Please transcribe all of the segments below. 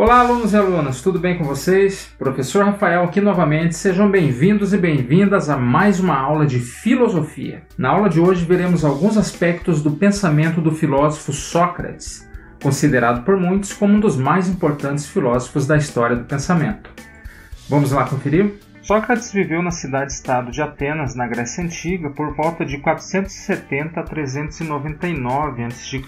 Olá, alunos e alunas, tudo bem com vocês? Professor Rafael aqui novamente, sejam bem-vindos e bem-vindas a mais uma aula de filosofia. Na aula de hoje veremos alguns aspectos do pensamento do filósofo Sócrates, considerado por muitos como um dos mais importantes filósofos da história do pensamento. Vamos lá conferir? Sócrates viveu na cidade-estado de Atenas, na Grécia Antiga, por volta de 470 a 399 a.C.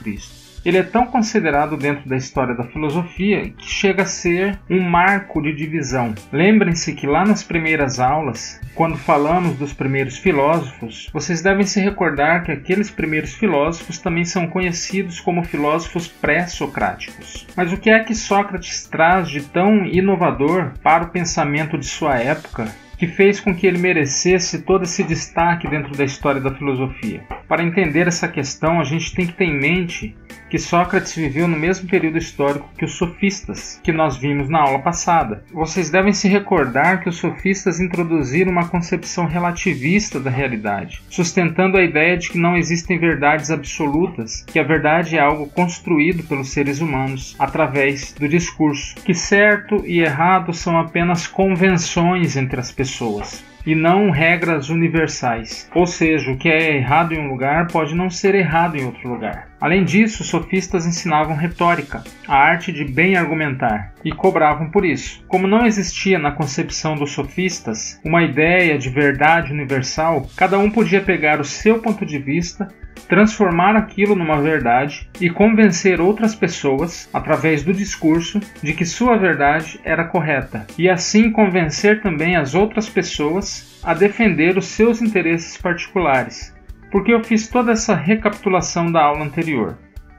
Ele é tão considerado dentro da história da filosofia que chega a ser um marco de divisão. Lembrem-se que lá nas primeiras aulas, quando falamos dos primeiros filósofos, vocês devem se recordar que aqueles primeiros filósofos também são conhecidos como filósofos pré-socráticos. Mas o que é que Sócrates traz de tão inovador para o pensamento de sua época, que fez com que ele merecesse todo esse destaque dentro da história da filosofia? Para entender essa questão, a gente tem que ter em mente que Sócrates viveu no mesmo período histórico que os sofistas, que nós vimos na aula passada. Vocês devem se recordar que os sofistas introduziram uma concepção relativista da realidade, sustentando a ideia de que não existem verdades absolutas, que a verdade é algo construído pelos seres humanos através do discurso, que certo e errado são apenas convenções entre as pessoas e não regras universais. Ou seja, o que é errado em um lugar pode não ser errado em outro lugar. Além disso, os sofistas ensinavam retórica, a arte de bem argumentar, e cobravam por isso. Como não existia na concepção dos sofistas uma ideia de verdade universal, cada um podia pegar o seu ponto de vista, transformar aquilo numa verdade e convencer outras pessoas, através do discurso, de que sua verdade era correta, e assim convencer também as outras pessoas a defender os seus interesses particulares. Por que eu fiz toda essa recapitulação da aula anterior?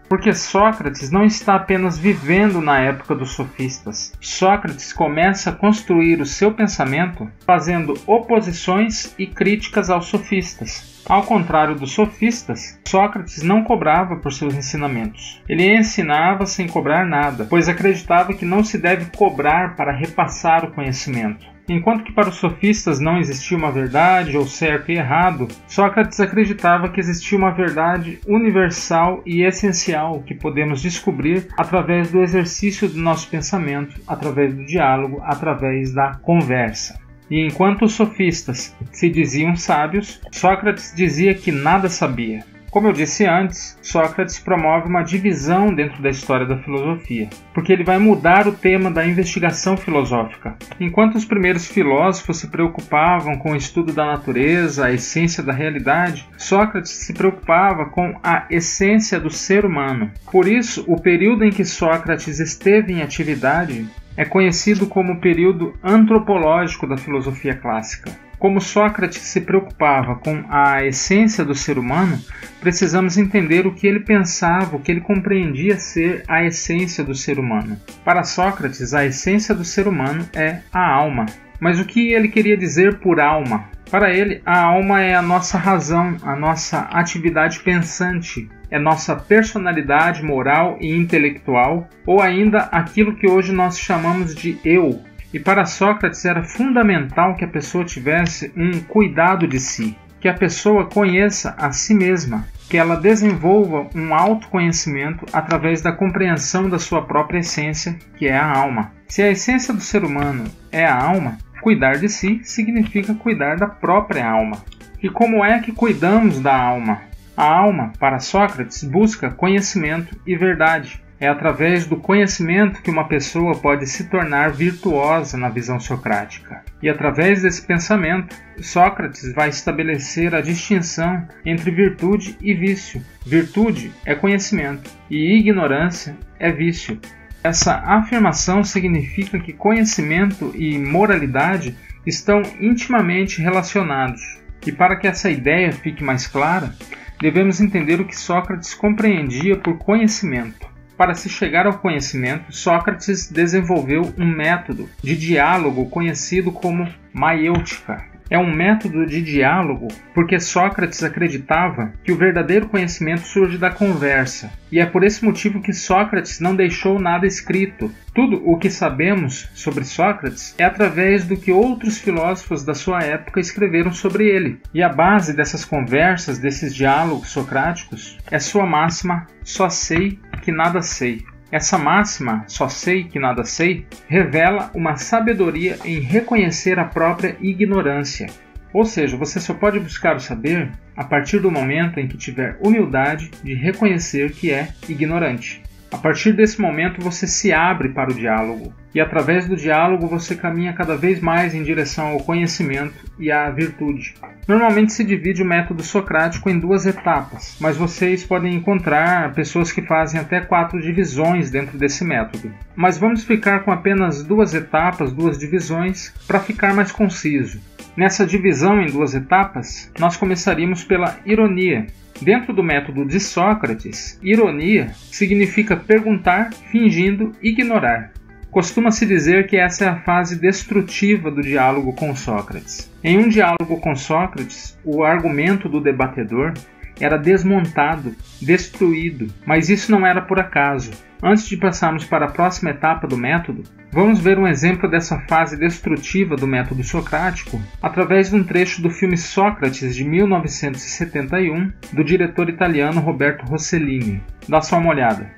Porque Sócrates não está apenas vivendo na época dos sofistas. Sócrates começa a construir o seu pensamento fazendo oposições e críticas aos sofistas. Ao contrário dos sofistas, Sócrates não cobrava por seus ensinamentos. Ele ensinava sem cobrar nada, pois acreditava que não se deve cobrar para repassar o conhecimento. Enquanto que para os sofistas não existia uma verdade ou certo e errado, Sócrates acreditava que existia uma verdade universal e essencial que podemos descobrir através do exercício do nosso pensamento, através do diálogo, através da conversa. E enquanto os sofistas se diziam sábios, Sócrates dizia que nada sabia. Como eu disse antes, Sócrates promove uma divisão dentro da história da filosofia, porque ele vai mudar o tema da investigação filosófica. Enquanto os primeiros filósofos se preocupavam com o estudo da natureza, a essência da realidade, Sócrates se preocupava com a essência do ser humano. Por isso, o período em que Sócrates esteve em atividade é conhecido como o período antropológico da filosofia clássica. Como Sócrates se preocupava com a essência do ser humano, precisamos entender o que ele pensava, o que ele compreendia ser a essência do ser humano. Para Sócrates, a essência do ser humano é a alma. Mas o que ele queria dizer por alma? Para ele, a alma é a nossa razão, a nossa atividade pensante, é nossa personalidade moral e intelectual, ou ainda aquilo que hoje nós chamamos de eu. E para Sócrates era fundamental que a pessoa tivesse um cuidado de si, que a pessoa conheça a si mesma, que ela desenvolva um autoconhecimento através da compreensão da sua própria essência, que é a alma. Se a essência do ser humano é a alma, cuidar de si significa cuidar da própria alma. E como é que cuidamos da alma? A alma, para Sócrates, busca conhecimento e verdade. É através do conhecimento que uma pessoa pode se tornar virtuosa na visão socrática. E através desse pensamento, Sócrates vai estabelecer a distinção entre virtude e vício. Virtude é conhecimento e ignorância é vício. Essa afirmação significa que conhecimento e moralidade estão intimamente relacionados. E para que essa ideia fique mais clara, devemos entender o que Sócrates compreendia por conhecimento. Para se chegar ao conhecimento, Sócrates desenvolveu um método de diálogo conhecido como maiêutica. É um método de diálogo porque Sócrates acreditava que o verdadeiro conhecimento surge da conversa. E é por esse motivo que Sócrates não deixou nada escrito. Tudo o que sabemos sobre Sócrates é através do que outros filósofos da sua época escreveram sobre ele. E a base dessas conversas, desses diálogos socráticos, é sua máxima: só sei que nada sei. Essa máxima, só sei que nada sei, revela uma sabedoria em reconhecer a própria ignorância. Ou seja, você só pode buscar o saber a partir do momento em que tiver humildade de reconhecer que é ignorante. A partir desse momento você se abre para o diálogo e através do diálogo você caminha cada vez mais em direção ao conhecimento e à virtude. Normalmente se divide o método socrático em 2 etapas, mas vocês podem encontrar pessoas que fazem até 4 divisões dentro desse método. Mas vamos ficar com apenas 2 etapas, 2 divisões, para ficar mais conciso. Nessa divisão em 2 etapas, nós começaríamos pela ironia. Dentro do método de Sócrates, ironia significa perguntar fingindo ignorar. Costuma-se dizer que essa é a fase destrutiva do diálogo com Sócrates. Em um diálogo com Sócrates, o argumento do debatedor era desmontado, destruído, mas isso não era por acaso. Antes de passarmos para a próxima etapa do método, vamos ver um exemplo dessa fase destrutiva do método socrático através de um trecho do filme Sócrates de 1971, do diretor italiano Roberto Rossellini. Dá só uma olhada.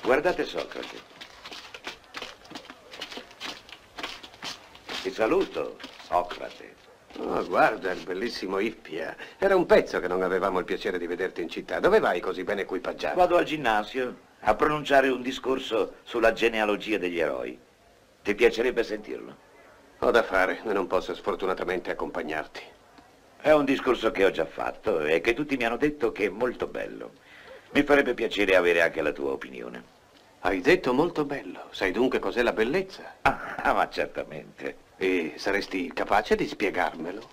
Guardate Socrate. Ti saluto, Socrate. Oh, guarda il bellissimo Ippia. Era un pezzo che non avevamo il piacere di vederti in città. Dove vai così ben equipaggiato? Vado al ginnasio a pronunciare un discorso sulla genealogia degli eroi. Ti piacerebbe sentirlo? Ho da fare e non posso sfortunatamente accompagnarti. È un discorso che ho già fatto e che tutti mi hanno detto che è molto bello. Mi farebbe piacere avere anche la tua opinione. Hai detto molto bello. Sai dunque cos'è la bellezza? Ah, ma certamente. E saresti capace di spiegarmelo?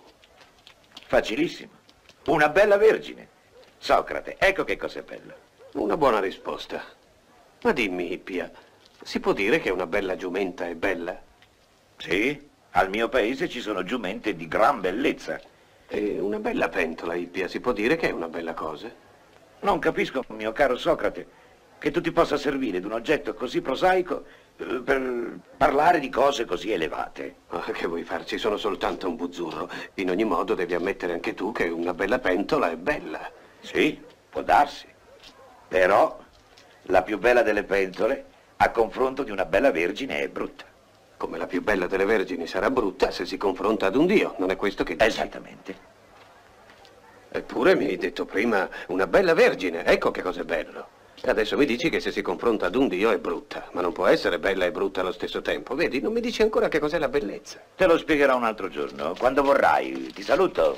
Facilissimo. Una bella vergine. Socrate, ecco che cos'è bello. Una buona risposta. Ma dimmi, Ippia, si può dire che una bella giumenta è bella? Sì, al mio paese ci sono giumente di gran bellezza. E una bella pentola, Ippia, si può dire che è una bella cosa? Non capisco, mio caro Socrate, che tu ti possa servire di un oggetto così prosaico per parlare di cose così elevate. Oh, che vuoi farci? Sono soltanto un buzzurro. In ogni modo devi ammettere anche tu che una bella pentola è bella. Sì, può darsi. Però la più bella delle pentole a confronto di una bella vergine è brutta. Come la più bella delle vergini sarà brutta se si confronta ad un dio, non è questo che dici? Esattamente. Eppure mi hai detto prima una bella vergine, ecco che cos'è bello. Adesso mi dici che se si confronta ad un dio è brutta, ma non può essere bella e brutta allo stesso tempo. Vedi, non mi dici ancora che cos'è la bellezza. Te lo spiegherò un altro giorno, quando vorrai. Ti saluto.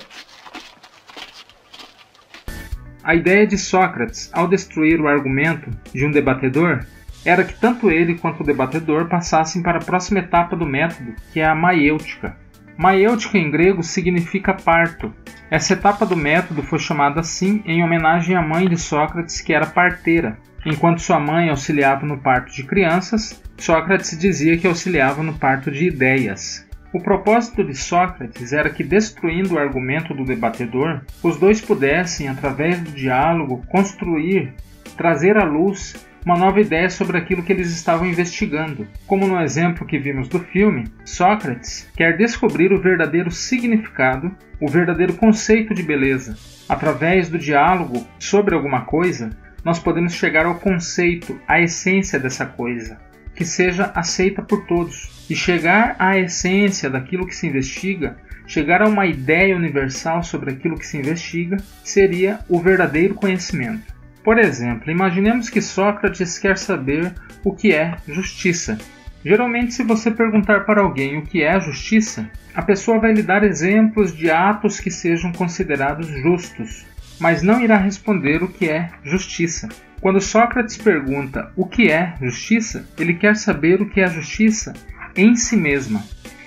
A ideia de Sócrates, ao destruir o argumento de um debatedor, era que tanto ele quanto o debatedor passassem para a próxima etapa do método, que é a maiêutica. Maiêutica em grego significa parto. Essa etapa do método foi chamada assim em homenagem à mãe de Sócrates, que era parteira. Enquanto sua mãe auxiliava no parto de crianças, Sócrates dizia que auxiliava no parto de ideias. O propósito de Sócrates era que, destruindo o argumento do debatedor, os dois pudessem, através do diálogo, construir, trazer à luz uma nova ideia sobre aquilo que eles estavam investigando. Como no exemplo que vimos do filme, Sócrates quer descobrir o verdadeiro significado, o verdadeiro conceito de beleza. Através do diálogo sobre alguma coisa, nós podemos chegar ao conceito, à essência dessa coisa, que seja aceita por todos. E chegar à essência daquilo que se investiga, chegar a uma ideia universal sobre aquilo que se investiga, seria o verdadeiro conhecimento. Por exemplo, imaginemos que Sócrates quer saber o que é justiça. Geralmente, se você perguntar para alguém o que é justiça, a pessoa vai lhe dar exemplos de atos que sejam considerados justos, mas não irá responder o que é justiça. Quando Sócrates pergunta o que é justiça, ele quer saber o que é justiça em si mesma.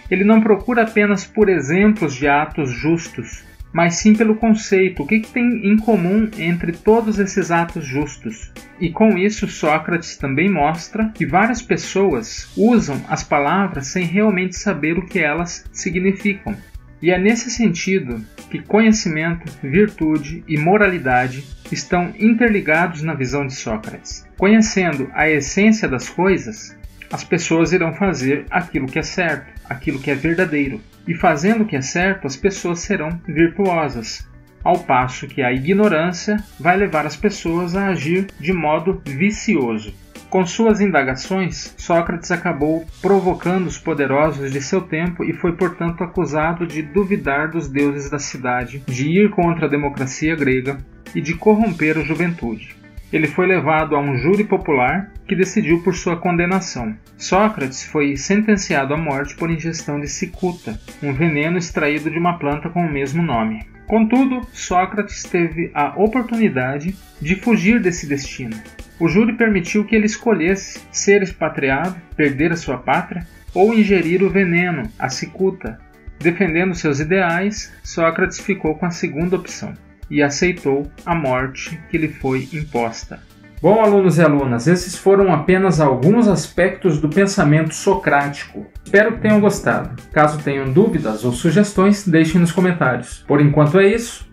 Ele não procura apenas por exemplos de atos justos, mas sim pelo conceito, o que tem em comum entre todos esses atos justos. E com isso, Sócrates também mostra que várias pessoas usam as palavras sem realmente saber o que elas significam. E é nesse sentido que conhecimento, virtude e moralidade estão interligados na visão de Sócrates. Conhecendo a essência das coisas, as pessoas irão fazer aquilo que é certo, aquilo que é verdadeiro. E fazendo o que é certo, as pessoas serão virtuosas. ao passo que a ignorância vai levar as pessoas a agir de modo vicioso. Com suas indagações, Sócrates acabou provocando os poderosos de seu tempo e foi, portanto, acusado de duvidar dos deuses da cidade, de ir contra a democracia grega e de corromper a juventude. Ele foi levado a um júri popular que decidiu por sua condenação. Sócrates foi sentenciado à morte por ingestão de cicuta, um veneno extraído de uma planta com o mesmo nome. Contudo, Sócrates teve a oportunidade de fugir desse destino. O júri permitiu que ele escolhesse ser expatriado, perder a sua pátria, ou ingerir o veneno, a cicuta. Defendendo seus ideais, Sócrates ficou com a segunda opção e aceitou a morte que lhe foi imposta. Bom, alunos e alunas, esses foram apenas alguns aspectos do pensamento socrático. Espero que tenham gostado. Caso tenham dúvidas ou sugestões, deixem nos comentários. Por enquanto é isso.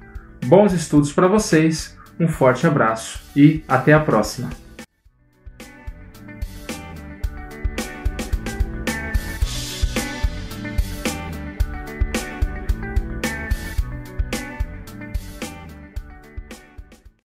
Bons estudos para vocês. Um forte abraço e até a próxima!